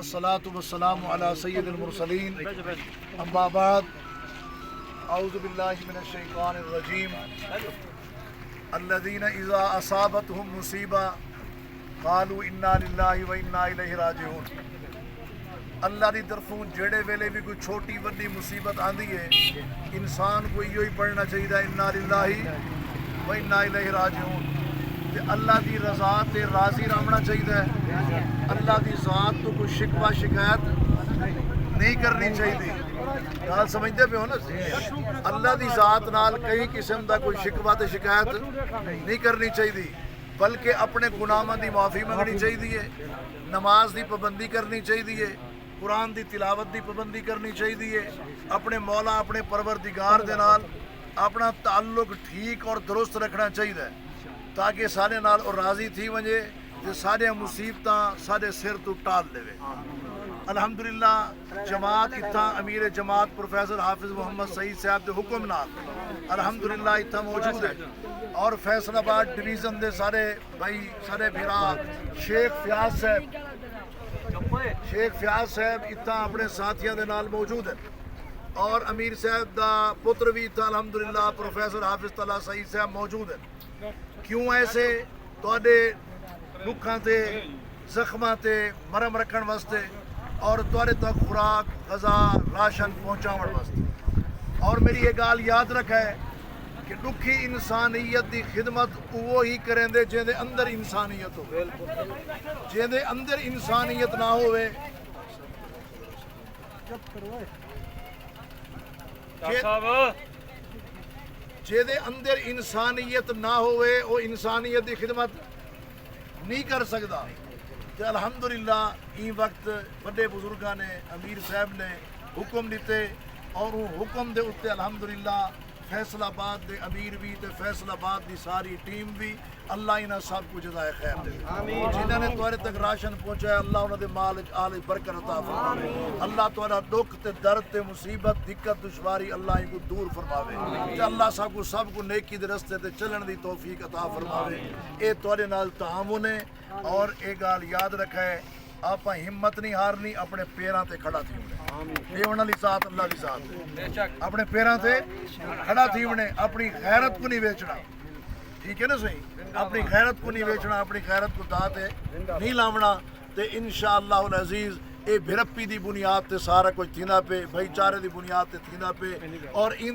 अस्सलातु वस्सलामु अला सय्यिदिल मुरसलीन अम्मा बाद अऊज़ु बिल्लाहि मिनश शैतानिर रजीम अल्लज़ीना इज़ा असाबतहुम मुसीबा क़ालू इन्ना लिल्लाहि व इन्ना इलैहि राजिऊन। अल्लाह की तरफों जेड़े वेले भी कोई छोटी वड्डी मुसीबत आंदी है इंसान को इयो ही पढ़ना चाहिए इन्ना लिल्लाहि व इन्ना इलैहि राजिऊन। अल्लाह की रज़ा ते राज़ी रहना चाहिए। अल्लाह की ज़ात तो कोई शिकवा शिकायत नहीं करनी चाहिए। गल समझते पे हो ना, अल्लाह की ज़ात नाल कई किस्म का कोई शिकवा ते शिकायत नहीं करनी चाहिए, बल्कि अपने गुनाहों की माफ़ी मंगनी चाहिए, नमाज की पाबंदी करनी चाहिए, कुरान की तिलावत की पाबंदी करनी चाहिए, अपने मौला अपने परवरदिगार दे नाल अपना ताल्लुक ठीक और दुरुस्त रखना चाहिए ताकि सारे नाल और राज़ी थी वजे ते सारे मुसीबत सारे सिर तो टाल लेवे। अल्हम्दुलिल्लाह जमात इत्था अमीर जमात प्रोफेसर हाफिज़ मोहम्मद सईद साहब के हुक्म नाल अल्हम्दुलिल्लाह इत्था मौजूद है और फैसलाबाद डिवीज़न के सारे भाई सारे भरा शेख फयाज साहब इत्था अपने साथियों के नाल मौजूद है और अमीर साहब का पुत्र भी इत्था अल्हम्दुलिल्लाह प्रोफेसर हाफिज़ तला सईद साहब मौजूद है। क्यों ऐसे तुहाडे दुखों से जख्मां से मरम रखने वास्ते और तुहाडे तक खुराक गज़ा राशन पहुँचाने वास्ते। और मेरी ये गाल याद रखा है कि दुखी इंसानियत की खिदमत वो ही करेंदे जिंदे अंदर इंसानियत हो। जिंदे अंदर इंसानियत ना होवे जेदे अंदर इंसानियत ना होवे वो इंसानियत की खिदमत नहीं कर सकता। तो अल्हम्दुलिल्लाह ई वक्त बड़े बुजुर्गों ने अमीर साहब ने हुक्म दिते और वो हुक्म दे उत्ते अल्हम्दुलिल्लाह फैसलाबाद के अमीर भी तो फैसलाबाद की सारी टीम भी अल्लाह इन्हें सब कुछ जज़ाए खैर दे। जिन्होंने तुहाडे तक राशन पहुँचाया अल्लाह उन्होंने माल आल बरकत अता फरमावे। अल्लाह तुहाडा दुख ते दर्द ते मुसीबत दिक्कत दुश्वारी अल्लाह इनको दूर फरमावे। अल्लाह सब को नेकी दे रस्ते ते चलण दी तौफीक अता फरमावे। ये तुहाडे नाल तामुन है और एक गाल याद रखा है आप हिम्मत नहीं हारनी, अपने पैरों ते खड़ा थी ये वाली साथ अल्लाह की साथ अपने पैरों ते खड़ा थी उन्हें अपनी गैरत को नहीं बेचना। ठीक है ना, सही अपनी गैरत को नहीं बेचना, अपनी गैरत को दाते नहीं लावना। तो इंशाअल्लाह अज़ीज़ ये भिरप्पी की बुनियाद से सारा कुछ थींदा पे, भाईचारे की बुनियाद से थींदा पे और इन